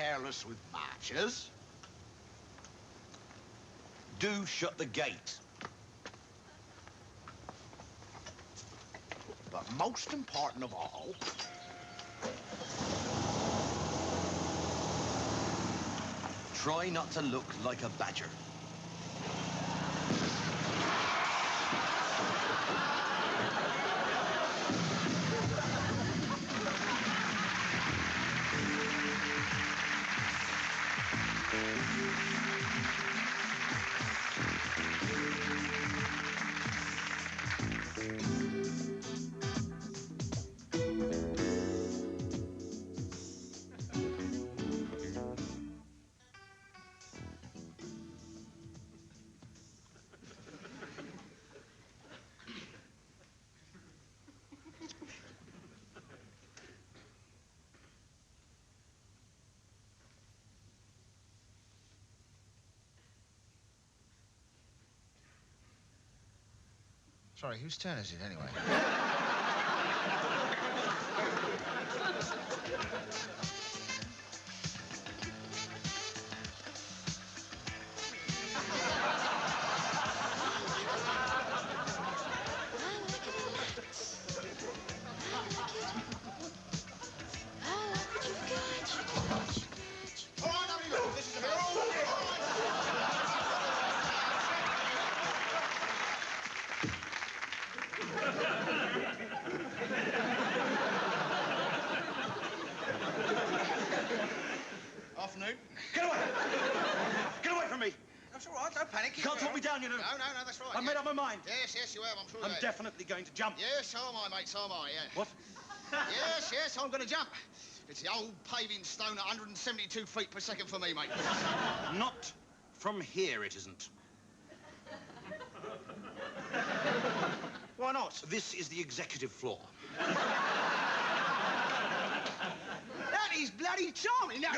careless with marchers. Do shut the gate. But most important of all, try not to look like a badger. Sorry, whose turn is it anyway? Afternoon. Get away! Get away from me! That's all right, don't panic. You can't talk me down, you know. No, that's right. I've made up my mind. Yes, you have, I'm sure. I'm definitely going to jump. Yes, so am I, mate, so am I, yeah. What? Yes, I'm going to jump. It's the old paving stone at 172 feet per second for me, mate. Not from here, it isn't. Why not? This is the executive floor. That is bloody charming, that.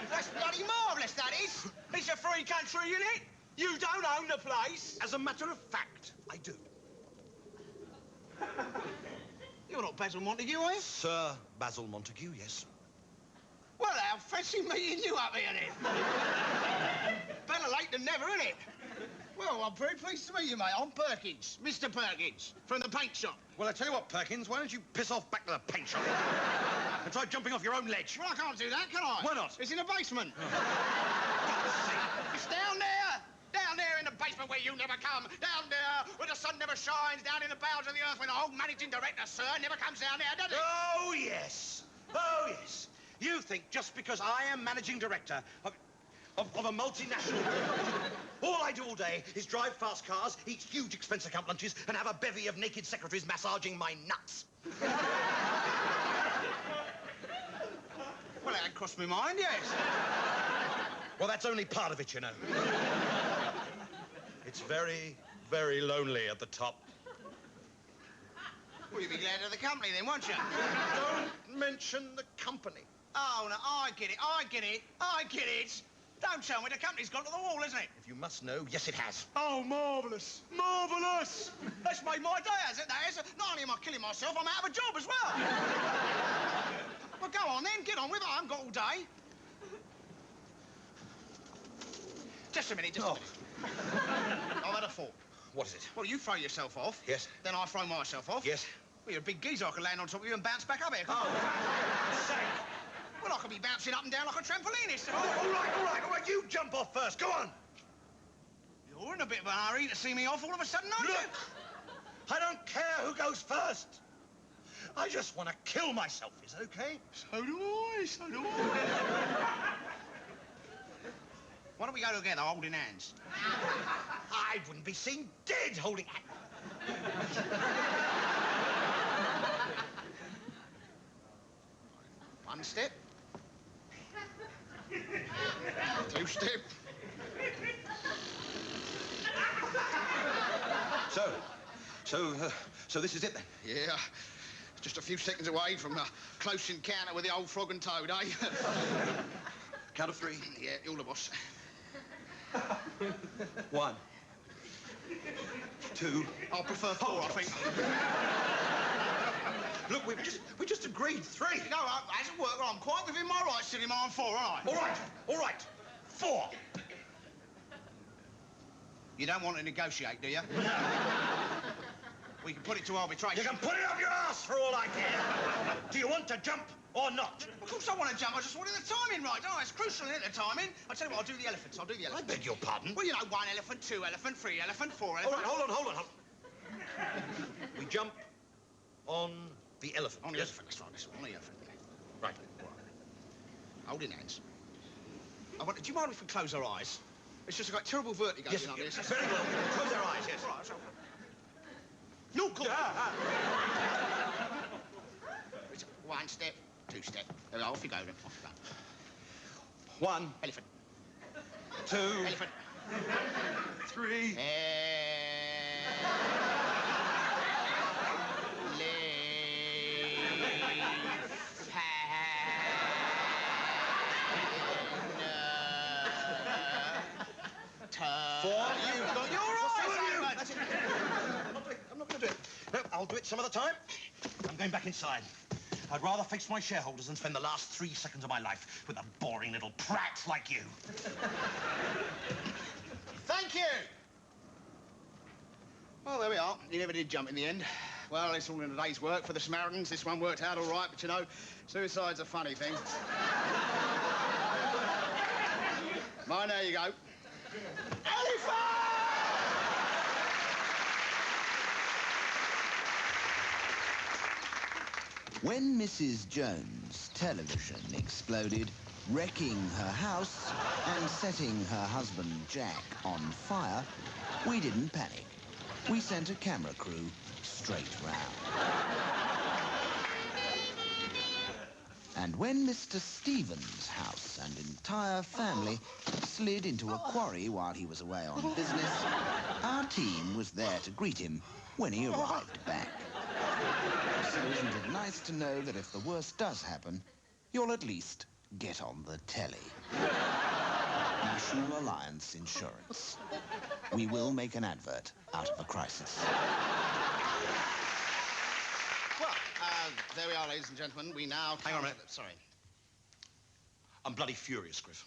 That's bloody marvellous, that is. It's a free country, isn't it? You don't own the place. As a matter of fact, I do. You're not Basil Montague, are you? Sir Basil Montague, yes. Well, I'll fancy meeting you up here, then. Better late than never, isn't it? Well, I'm very pleased to meet you, mate. I'm Perkins, Mr. Perkins, from the paint shop. Well, I tell you what, Perkins, why don't you piss off back to the paint shop and try jumping off your own ledge? Well, I can't do that, can I? Why not? It's in the basement. Oh. It's down there. Down there in the basement where you never come. Down there where the sun never shines. Down in the bowels of the earth where the old managing director, sir, never comes down there, does he? Oh, yes. Oh, yes. You think just because I am managing director of a multinational corporation, all I do all day is drive fast cars, eat huge expensive camp lunches, and have a bevy of naked secretaries massaging my nuts. Well, that crossed my mind, yes. Well, that's only part of it, you know. It's very, very lonely at the top. Well, you'd be glad of the company then, won't you? Don't mention the company. Oh, no, I get it. Don't tell me the company's gone to the wall, isn't it? If you must know, yes, it has. Oh, marvellous. Marvellous. That's made my day, hasn't it? That is. Not only am I killing myself, I'm out of a job as well. Well, go on then. Get on with it. I haven't got all day. Just a minute, just a minute. I've had a thought. What is it? Well, you throw yourself off. Yes. Then I throw myself off. Yes. Well, you're a big geezer. I can land on top of you and bounce back up here. Oh, for God's sake. Well, I could be bouncing up and down like a trampolinist. Oh, all right. You jump off first. Go on. You're in a bit of a hurry to see me off all of a sudden, aren't you? Look, I don't care who goes first. I just want to kill myself. Is that okay? So do I. Why don't we go together, holding hands? I wouldn't be seen dead holding hands. One step. Two step. So this is it then? Yeah. Just a few seconds away from a close encounter with the old frog and toad, eh? Count of three. Yeah, you're the boss. 1, 2. I'll prefer 4, I think. Look, we just agreed 3. No, as a worker, I'm quite within my rights to demand 4, aren't I? All right. 4. You don't want to negotiate, do you? No. We can put it to arbitration. You can put it up your ass for all I care. Do you want to jump or not? Of course I want to jump. I just wanted the timing right, don't I? It's crucial, isn't it, the timing? I'll tell you what, I'll do the elephants. I'll do the I elephants. beg your pardon? Well, you know, 1 elephant, 2 elephant, 3 elephant, 4 All elephant. right, hold on. We jump on the elephant. On the elephant, that's right. On the elephant. Right. Holding hands. Do you mind if we close our eyes? It's just got terrible vertigo. Yes, you know, yes. Very well. Close our eyes, yes. All right, so... No, cool. 1 step, 2 step. There we are, off you go, then. Off you go. 1. Elephant. 2. Elephant. 3. You've got your eyes open. I'm not going to do it. No, I'll do it some other time. I'm going back inside. I'd rather face my shareholders than spend the last 3 seconds of my life with a boring little prat like you. Thank you. Well, there we are. You never did jump in the end. Well, it's all in a day's work for the Samaritans. This one worked out all right, but, you know, suicide's a funny thing. Mine, there you go. Elephant! When Mrs. Jones' television exploded, wrecking her house and setting her husband Jack on fire, we didn't panic. We sent a camera crew straight round. And when Mr. Stevens' house and entire family slid into a quarry while he was away on business, our team was there to greet him when he arrived back. So isn't it nice to know that if the worst does happen, you'll at least get on the telly? National Alliance Insurance. We will make an advert out of a crisis. Well, there we are, ladies and gentlemen. We now... Hang on a minute. Sorry. I'm bloody furious, Griff.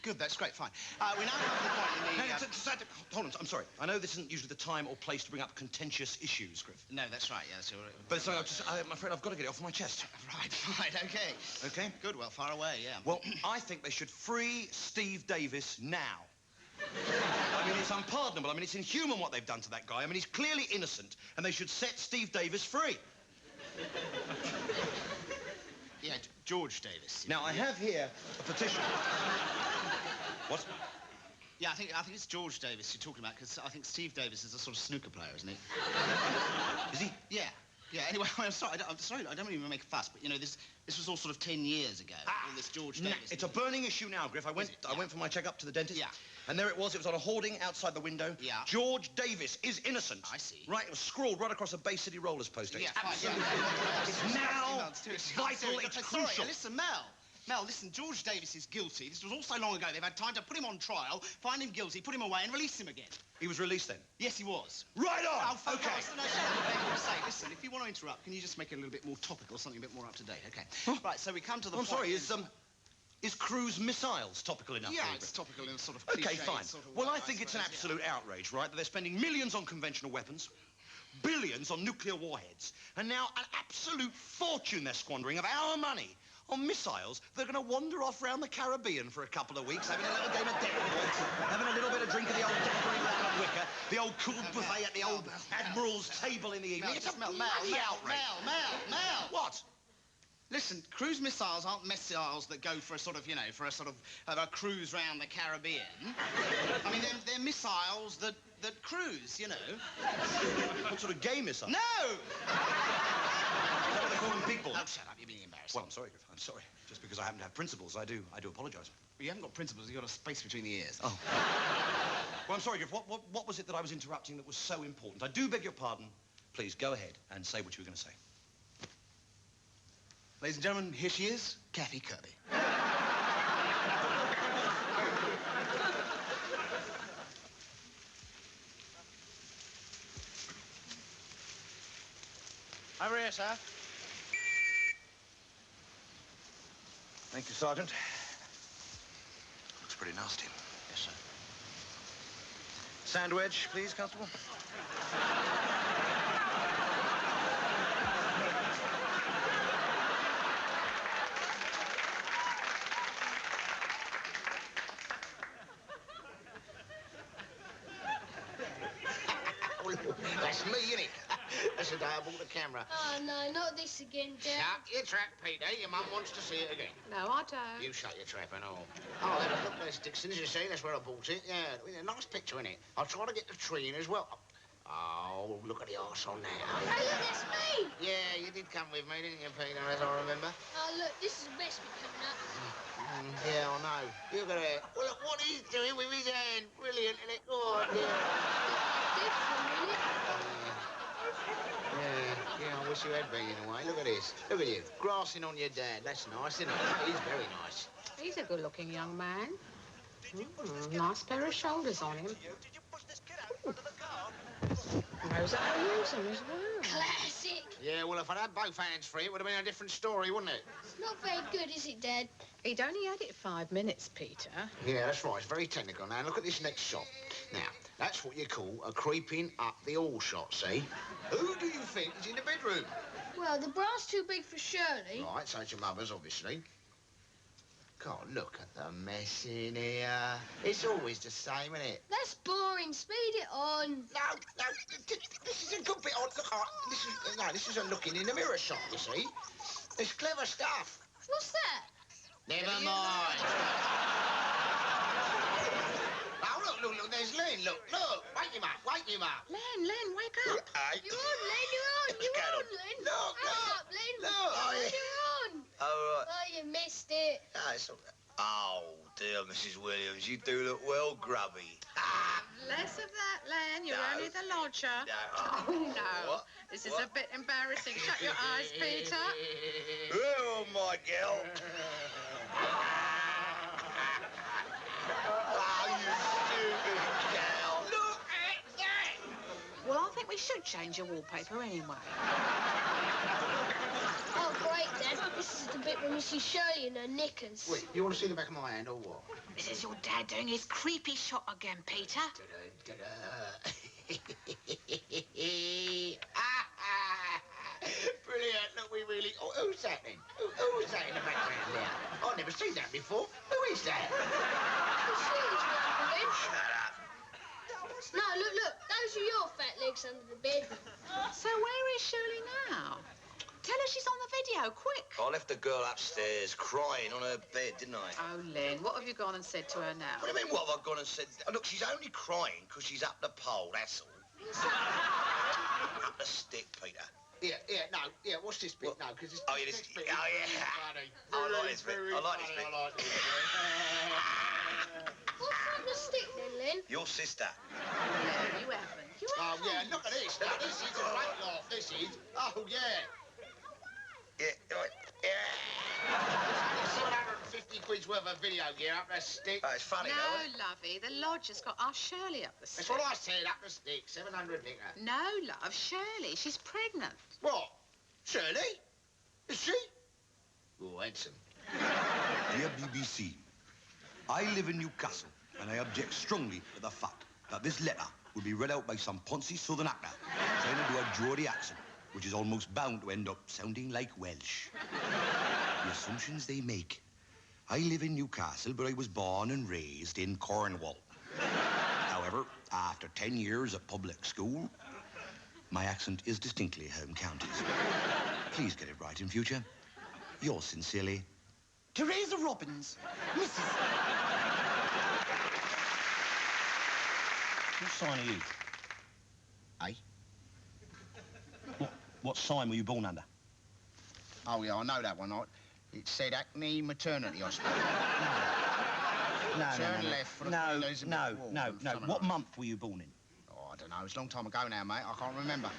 Good, that's great, fine. We now come to the point in the... Hold on, I'm sorry. I know this isn't usually the time or place to bring up contentious issues, Griff. No, that's right, yeah, that's all right. But sorry, I'm afraid I've got to get it off my chest. Right, okay. Okay? Good, well, far away, yeah. Well, I think they should free Steve Davis now. I mean, it's unpardonable. I mean, it's inhuman what they've done to that guy. I mean, he's clearly innocent, and they should set Steve Davis free. Yeah, George Davis. Now, I have here a petition. What? Yeah, I think it's George Davis you're talking about, because I think Steve Davis is a sort of snooker player, isn't he? Is he? Yeah. Yeah, anyway, I'm sorry, I don't even make a fuss, but, you know, this was all sort of 10 years ago, all this George Davis. It's a burning issue now, Griff. I went for my checkup to the dentist. Yeah. And there it was on a hoarding outside the window. Yeah. George Davis is innocent. I see. Right, it was scrawled right across a Bay City Rollers poster. Yeah, It's fine, absolutely... yeah. It's now, it's vital, it's crucial. Sorry, listen, Mel, listen, George Davis is guilty. This was all so long ago. They've had time to put him on trial, find him guilty, put him away, and release him again. He was released then? Yes, he was. Right on! Oh, for okay. Christ, no, shut up, for goodness sake. Listen, if you want to interrupt, can you just make it a little bit more topical, something a bit more up to date? Okay. Huh? Right, so we come to the I'm point... sorry, is cruise missiles topical enough? Yeah, for you, it's Griff? topical in a sort of Okay, cliched fine. sort of Well, way, I think it's an suppose, absolute outrage, right? That they're spending millions on conventional weapons, billions on nuclear warheads, and now an absolute fortune they're squandering of our money on missiles that are going to wander off round the Caribbean for a couple of weeks, having a little game of deck having a little bit of drink of the old daiquiri round at Wicker, the old cool buffet at the old Admiral's table in the evening. It's a bloody outrage. Mel! What? Listen, cruise missiles aren't missiles that go for a sort of, you know, for a sort of a cruise round the Caribbean. I mean, they're missiles that cruise, you know. What sort of gay missile? No! Is that what they call them, big balls? Oh, shut up, you're being embarrassed. Well, I'm sorry, Griff. I'm sorry. Just because I happen to have principles, I do apologise. Well, you haven't got principles, you've got a space between the ears. Oh. Well, I'm sorry, Griff. What was it that I was interrupting that was so important? I do beg your pardon. Please, go ahead and say what you were going to say. Ladies and gentlemen, here she is, Kathy Kirby. Over here, sir. Thank you, Sergeant. Looks pretty nasty. Yes, sir. Sandwich, please, Constable. That's me, innit? That's the day I bought the camera. Oh, no, not this again, Dad. Shut your trap, Peter. Your mum wants to see it again. No, I don't. You shut your trap and all. Oh, look, there's Dixon's, you see? That's where I bought it. Yeah, nice picture, innit? I'll try to get the tree in as well. Oh, look at the arse on that. Hey, look, that's me. Yeah, you did come with me, didn't you, Peter, as I remember? Oh, look, this is the best bit coming up. Yeah, I know. Look at that. Well, look what he's doing with his hand. Brilliant, isn't it? Oh, yeah. Different, isn't it? Yeah, I wish you had been in a way. Look at this. Look at you. Grassing on your dad. That's nice, isn't it? He's very nice. He's a good-looking young man. Nice pair of shoulders on him. Knows how to use them as well. Classic. Yeah, well, if I'd had both hands free, it would have been a different story, wouldn't it? It's not very good, is it, Dad? He'd only had it 5 minutes, Peter. Yeah, that's right. It's very technical. Now, look at this next shot. Now, that's what you call a creeping up the hall shot, see? Who do you think is in the bedroom? Well, the bra's too big for Shirley. Right, so it's your mother's, obviously. God, look at the mess in here. It's always the same, isn't it? That's boring. Speed it on. No, this is a good bit on. Look, this is a looking in the mirror shot, you see. It's clever stuff. What's that? Never mind. Oh, look, there's Len. Look, wake him up. Len, wake up. You're on, Len, you're on, Len. Look. Hurry up, Len. Look. Oh, you're on. All right. Oh, you missed it. Oh, dear, Mrs. Williams, you do look well grubby. Less of that, Len. You're No. only the lodger. No. Oh, no. What? This is What? a bit embarrassing. Shut your eyes, Peter. Oh, my girl. Oh, you stupid gal. Look at that. Well, I think we should change your wallpaper anyway. Oh, great, Dad. This is the bit with Mrs. Shirley in her knickers. Wait, you want to see the back of my hand or what? This is your dad doing his creepy shot again, Peter. Brilliant. Look, we really... Oh, who's that then? Who's that in the background there? I've never seen that before. Who is that? No, look. Those are your fat legs under the bed. So where is Shirley now? Tell her she's on the video, quick. I left the girl upstairs crying on her bed, didn't I? Oh, Len, what have you gone and said to her now? What do you mean, what have I gone and said? Oh, look, she's only crying because she's up the pole, that's all. Up the stick, Peter. Yeah, what's this bit? What? No, because it's... Oh, yeah, this... this bit Oh, is yeah. funny. I like this bit. I like this bit. I like this bit. What's on the stick then, Len? Your sister. No, you haven't. You Oh, haven't. yeah, look at this. Now, this is a great laugh. This is. Oh, yeah. Yeah, right. Yeah. 750 quid's worth of video gear up that stick. Oh, it's funny, No, though, isn't it? lovey, the lodge has got our Shirley up the stick. That's what I said, up the stick. 700 litre. No, love, Shirley, she's pregnant. What? Shirley? Is she? Oh, handsome. Dear BBC, I live in Newcastle, and I object strongly to the fact that this letter will be read out by some poncy southern actor trying to do a Geordie accent, which is almost bound to end up sounding like Welsh. The assumptions they make. I live in Newcastle, but I was born and raised in Cornwall. However, after 10 years at public school, my accent is distinctly home counties. Please get it right in future. Yours sincerely, Teresa Robbins, Mrs. What sign are you? Eh? What sign were you born under? Oh, yeah, I know that one. It said Acne Maternity Hospital. No, Turn left for the Queen Elizabeth Wall, no. something What like month were you born in? Oh, I don't know. It's a long time ago now, mate. I can't remember.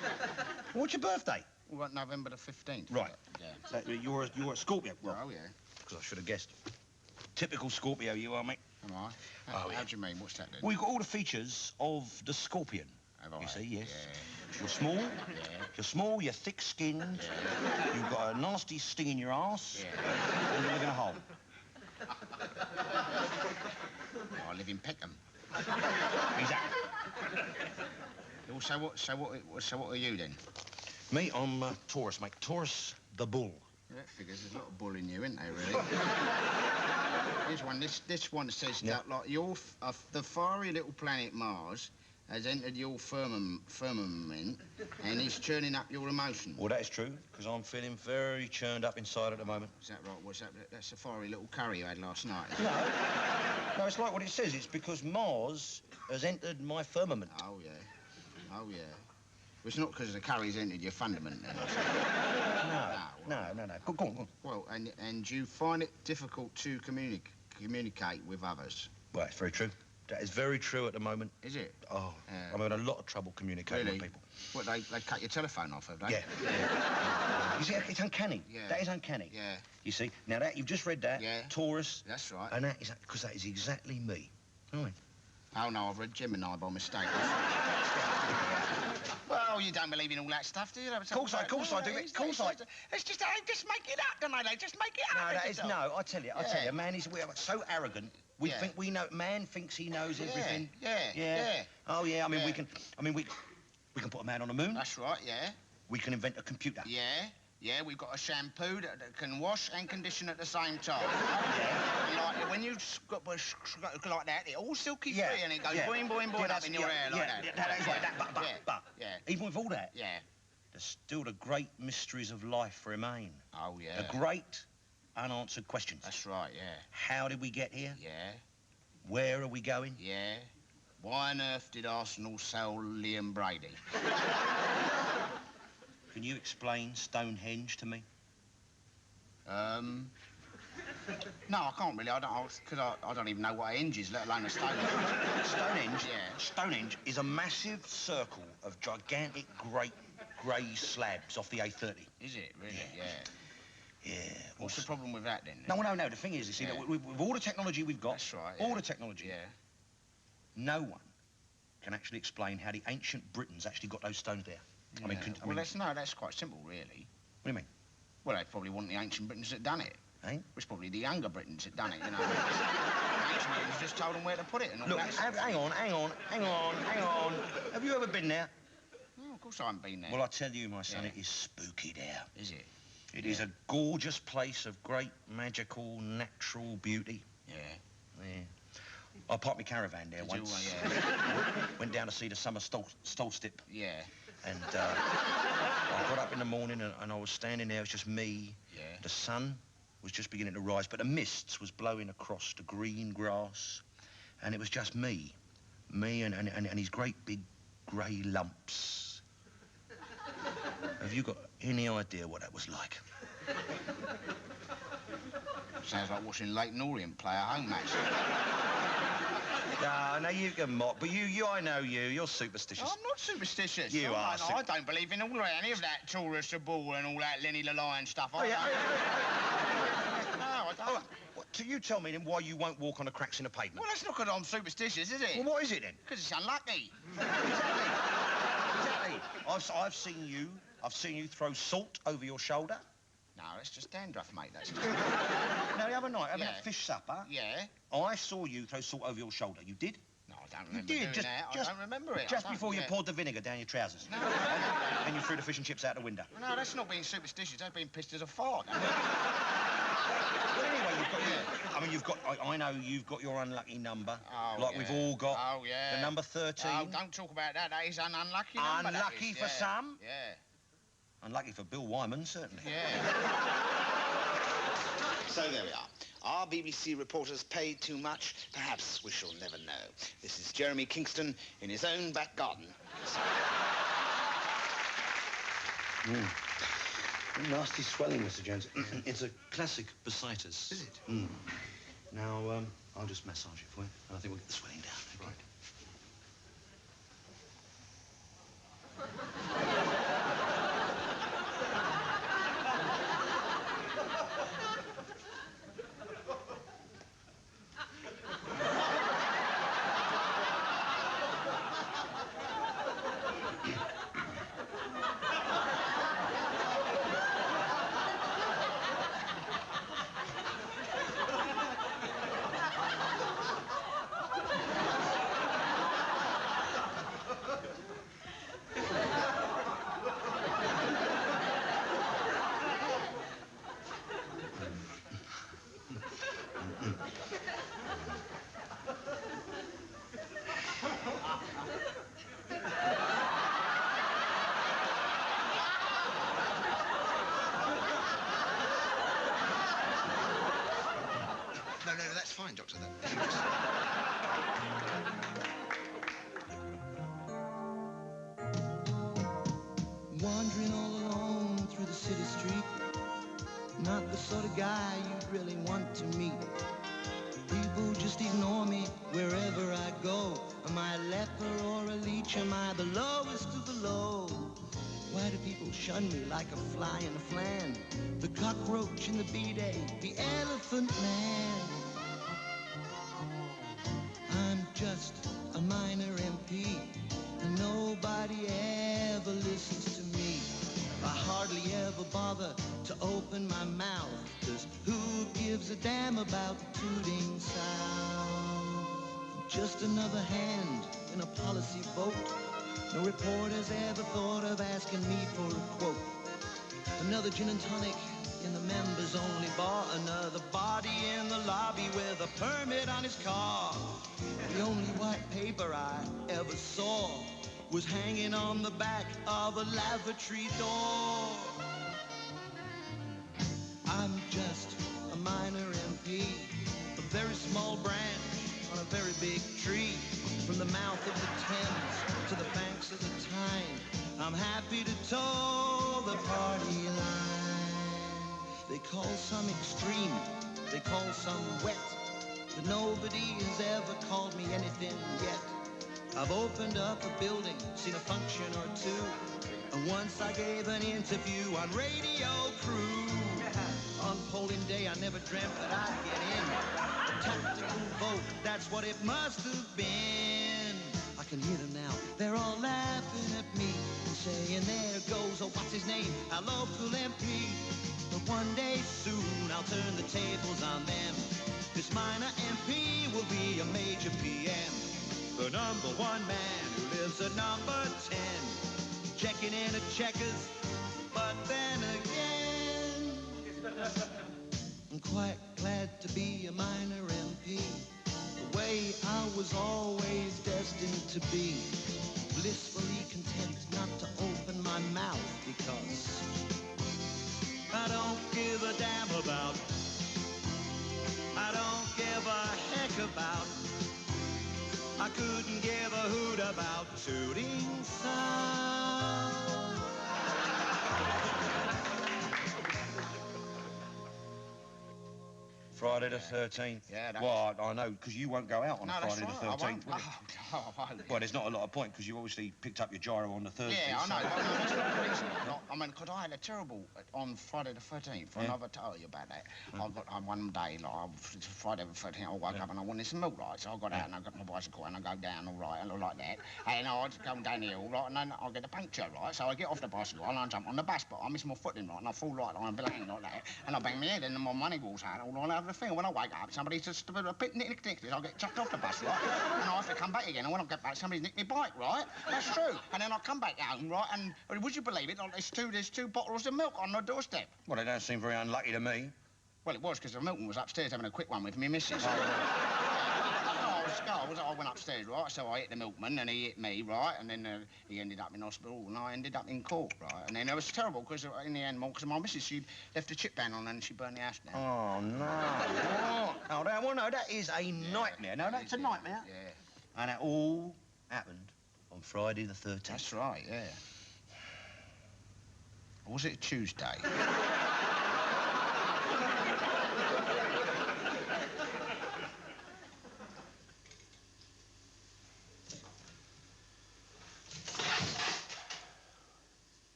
What's your birthday? Well, November the 15th. Right. Yeah. So you're a Scorpio. Well, Oh, yeah. because I should have guessed. Typical Scorpio you are, mate. Am I? How do you mean? What's that then? Well, you've got all the features of the Scorpion. Have I? You see, yes. Yeah. You're small. You're small, you're thick-skinned. You've got a nasty sting in your arse. And you live in a hole. I live in Peckham. Exactly. So what are you then? Me, I'm Taurus, mate. Taurus the bull. That figures there's a lot of bull in you, isn't there, really? Here's one. This one says that, like, the fiery little planet Mars has entered your firmament and is churning up your emotions. Well, that is true, because I'm feeling very churned up inside at the moment. Is that right? What's that? That's a fiery little curry you had last night. No, it's like what it says. It's because Mars has entered my firmament. Oh, yeah. Oh, yeah. Well, it's not because the curry's entered your fundament, then. No. Go on. Well, and you find it difficult to communicate with others. Well, it's very true. That is very true at the moment. Is it? Oh, I'm having a lot of trouble communicating with people. What, they cut your telephone off, have they? Yeah. You see, it's uncanny. Yeah. That is uncanny. Yeah. You see, now that, you've just read that. Yeah. Taurus. That's right. And that is, because that is exactly me. Right. Oh, no, I've read Gemini by mistake. Well, you don't believe in all that stuff, do you? Of course I do. Of course I do. It's just, they just make it up, don't they? They just make it up. No, that is, no, I tell you, man is, we're so arrogant. We think we know, man thinks he knows everything. Yeah. Oh, yeah, I mean, we can put a man on the moon. That's right, yeah. We can invent a computer. Yeah, we've got a shampoo that can wash and condition at the same time. Like, when you got like that, it all silky free and it goes boing, boing, boing up in your hair like that. That is like that, but even with all that, there's still the great mysteries of life remain. Oh, yeah. The great unanswered questions. That's right, yeah. How did we get here? Yeah. Where are we going? Yeah. Why on earth did Arsenal sell Liam Brady? Can you explain Stonehenge to me? No, I can't really. I don't even know what a henge is, let alone a Stonehenge. Stonehenge? Yeah. Stonehenge is a massive circle of gigantic, great grey slabs off the A30. Is it, really? Yeah. What's the problem with that, then? No. The thing is, you see, that with all the technology we've got... That's right, all the technology... Yeah. No one can actually explain how the ancient Britons actually got those stones there. Yeah. That's quite simple, really. What do you mean? Well, they probably weren't the ancient Britons that done it. Eh? It's probably the younger Britons that done it, you know. The ancient Britons just told them where to put it and all Look, that. hang on. Have you ever been there? No, of course I haven't been there. Well, I tell you, my son, it is spooky there. Is it? It is a gorgeous place of great magical natural beauty. Yeah. I parked my caravan there once. Went down to see the summer solstice. Yeah. And I got up in the morning and I was standing there. It was just me. Yeah. The sun was just beginning to rise, but the mists was blowing across the green grass, and it was just me and these great big grey lumps. Have you got any idea what that was like? Sounds like watching Leighton Orient play a home match. No, you can mock, but I know you're superstitious. I'm not superstitious. You are. I don't believe in any of that Taurus the bull and all that Lenny the lion stuff. No, I don't. So you tell me then why you won't walk on the cracks in the pavement. Well, that's not because I'm superstitious, is it? Well, what is it then? Because it's unlucky. Exactly. I've seen you throw salt over your shoulder. No, that's just dandruff, mate. That's just... No, the other night, having that fish supper... Yeah? I saw you throw salt over your shoulder. You did? No, I don't remember doing that. I don't remember it. Just before you poured the vinegar down your trousers. No. And you threw the fish and chips out the window. No, that's not being superstitious. That's being pissed as a fart. Well, anyway, you've got... I know you've got your unlucky number. Oh, like we've all got. Oh, yeah. The number 13. Oh, don't talk about that. That is an unlucky number. Unlucky for some? Yeah. Unlucky for Bill Wyman, certainly. Yeah. So there we are. Are BBC reporters paid too much? Perhaps we shall never know. This is Jeremy Kingston in his own back garden. Nasty swelling, Mr. Jones. It's a classic bursitis. Is it? Now, I'll just massage it for you, and I think we'll get the swelling down. Okay? Right. the sort of guy you'd really want to meet. People just ignore me wherever I go. Am I a leper or a leech? Am I the lowest of the low? Why do people shun me like a fly in a flan? The cockroach in the B-Day, the elephant man. I'm just a minor MP, and nobody ever listens to me. I hardly ever bother to open my mouth, 'cause who gives a damn about tooting sound? Just another hand in a policy vote. No reporter's ever thought of asking me for a quote. Another gin and tonic in the members-only bar. Another body in the lobby with a permit on his car. The only white paper I ever saw was hanging on the back of a lavatory door. I'm just a minor MP, a very small branch on a very big tree. From the mouth of the Thames to the banks of the Tyne, I'm happy to toe the party line. They call some extreme, they call some wet, but nobody has ever called me anything yet. I've opened up a building, seen a function or two, and once I gave an interview on Radio Crew. On polling day, I never dreamt that I'd get in. A tactical vote, that's what it must have been. I can hear them now, they're all laughing at me, saying there goes, oh, what's his name, our local MP. But one day soon, I'll turn the tables on them. This minor MP will be a major PM. The number one man who lives at number 10, checking in at Checkers, but then again, I'm quite glad to be a minor MP, the way I was always destined to be, blissfully content not to open my mouth, because I don't give a damn about, I don't give a heck about, I couldn't give a hoot about tooting sound. Friday the 13th. Yeah, that's... Well, I know, because you won't go out on Friday the 13th. I won't. Well, there's not a lot of point, because you obviously picked up your gyro on the Thursday. Yeah, I know. So... No, that's not the reason. I mean, because I had a terrible on Friday the 13th. For another tell you about that. I one day, like, Friday the 13th, I woke up and I wanted some milk, right? So I got out and I got my bicycle and I go down, all right, and all like that. And I go down the hill, right, and then I get a puncture, right? So I get off the bicycle and I jump on the bus, but I miss my footing, right, and I fall right on a blank like that. And I bang my head and my money walls out all over the thing. When I wake up, somebody just a bit nicked. I get chucked off the bus, right? And I have to come back again. And when I get back, somebody nicked my bike, right? That's true. And then I come back home, right? And would you believe it? Like, there's two bottles of milk on the doorstep. Well, they don't seem very unlucky to me. Well, it was because the milkman was upstairs having a quick one with me missus. I went upstairs, right? So I hit the milkman and he hit me, right? And then he ended up in hospital and I ended up in court, right? And then it was terrible because in the end, because my missus, she left a chip ban on and she burned the house down. Oh, no. Oh, no, that is a nightmare. No, that's a nightmare. Yeah. And it all happened on Friday the 13th. That's right, yeah. Or was it Tuesday?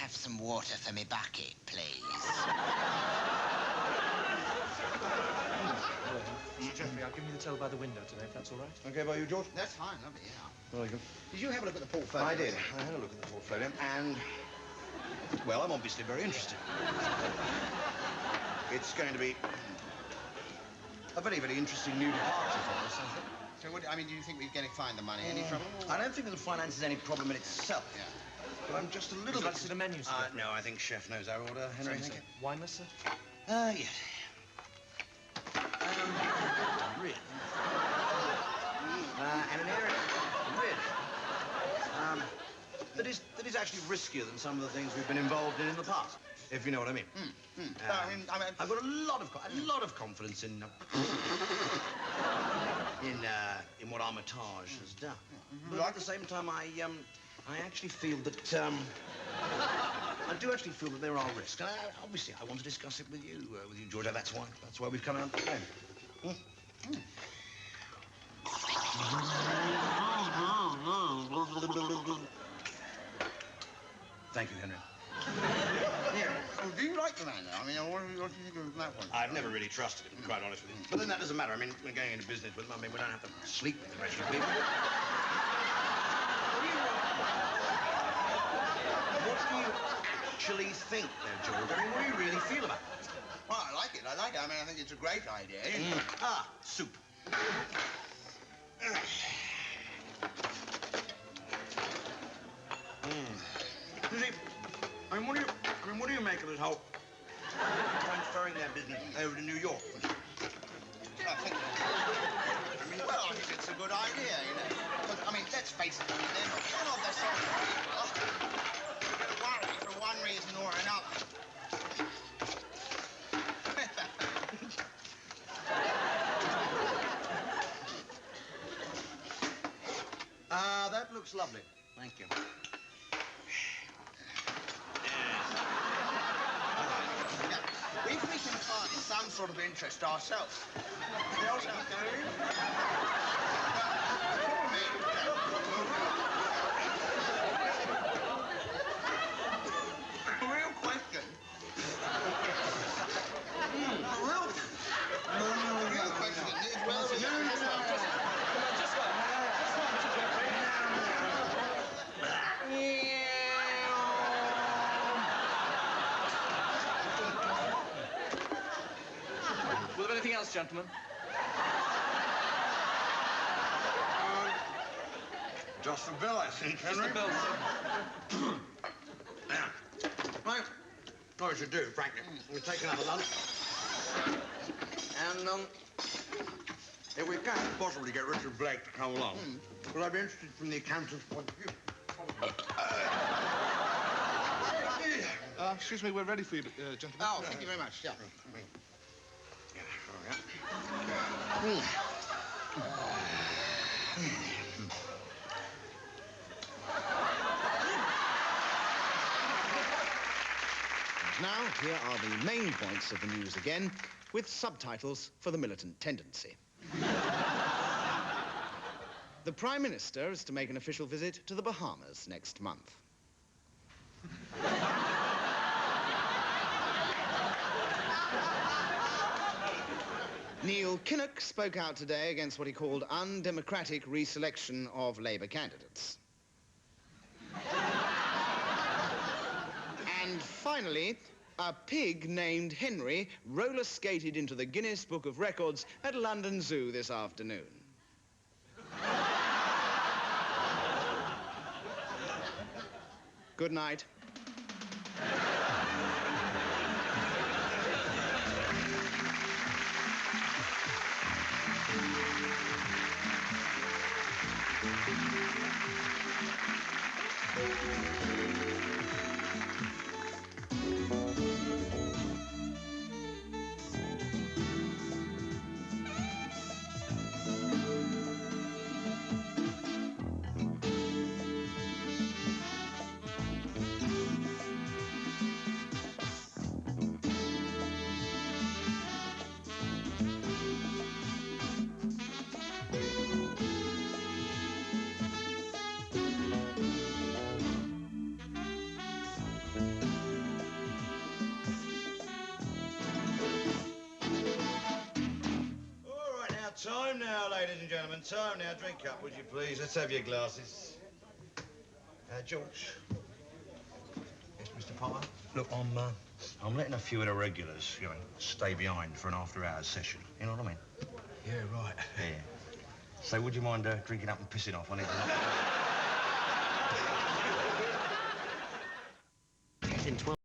Some water for me bucket, please. Mr. Jeffrey, I'll give you the tow by the window today, if that's all right. Okay by you, George? That's fine, lovely, yeah. Very good. Did you have a look at the portfolio? I did. I had a look at the portfolio, and, well, I'm obviously very interested. It's going to be a very, very interesting new departure for us, I think. So, do you think we're going to find the money? Any trouble? I don't think that the finance is any problem in itself. Yeah. But I'm just a little Would you bit... like to see the menu, sir? No, I think Chef knows our order, Henry. Thank you. Wine, sir? Yes. Really? And an area, really, that is actually riskier than some of the things we've been involved in the past, if you know what I mean. I've got a lot of confidence in what Armitage has done. But at the same time, I actually feel that I do actually feel that there are risks, and obviously I want to discuss it with you, George. That's why we've come out today. Thank you, Henry. Yeah. Well, do you like the man, though? I mean, what do you think of that one? I've never really trusted him, to be quite honest with you. But then that doesn't matter. I mean, we're going into business with him. I mean, we don't have to sleep with the rest of the people. What do you actually think, there, George? I mean, what do you really feel about it? Well, I like it. I mean, I think it's a great idea. Soup. You see, I mean, what do you make of this whole transferring their business over to New York? I think it's a good idea, you know. But, I mean, let's face it, they're not the sort of people that worry for one reason or another. That looks lovely. Thank you. If we can find some sort of interest ourselves. We also have to... The real question... Will there be anything else, gentlemen? Just the bill, I think, Henry. Just the bill, sir. Now, what we should do, frankly, we'll take another lunch. And, if we can possibly get Richard Blake to come along, well, I'd be interested from the accountant's point of view. Excuse me, we're ready for you, gentlemen. Oh, thank you very much. Yeah. Now, here are the main points of the news again, with subtitles for the militant tendency. The Prime Minister is to make an official visit to the Bahamas next month. Neil Kinnock spoke out today against what he called undemocratic reselection of Labour candidates. And finally, a pig named Henry roller skated into the Guinness Book of Records at London Zoo this afternoon. Good night. Time now, ladies and gentlemen. Time now. Drink up, would you please? Let's have your glasses. George. Yes, Mr. Potter? Look, I'm letting a few of the regulars, you know, stay behind for an after-hours session. You know what I mean? Yeah, right. Yeah. So would you mind drinking up and pissing off? I need to... in 12...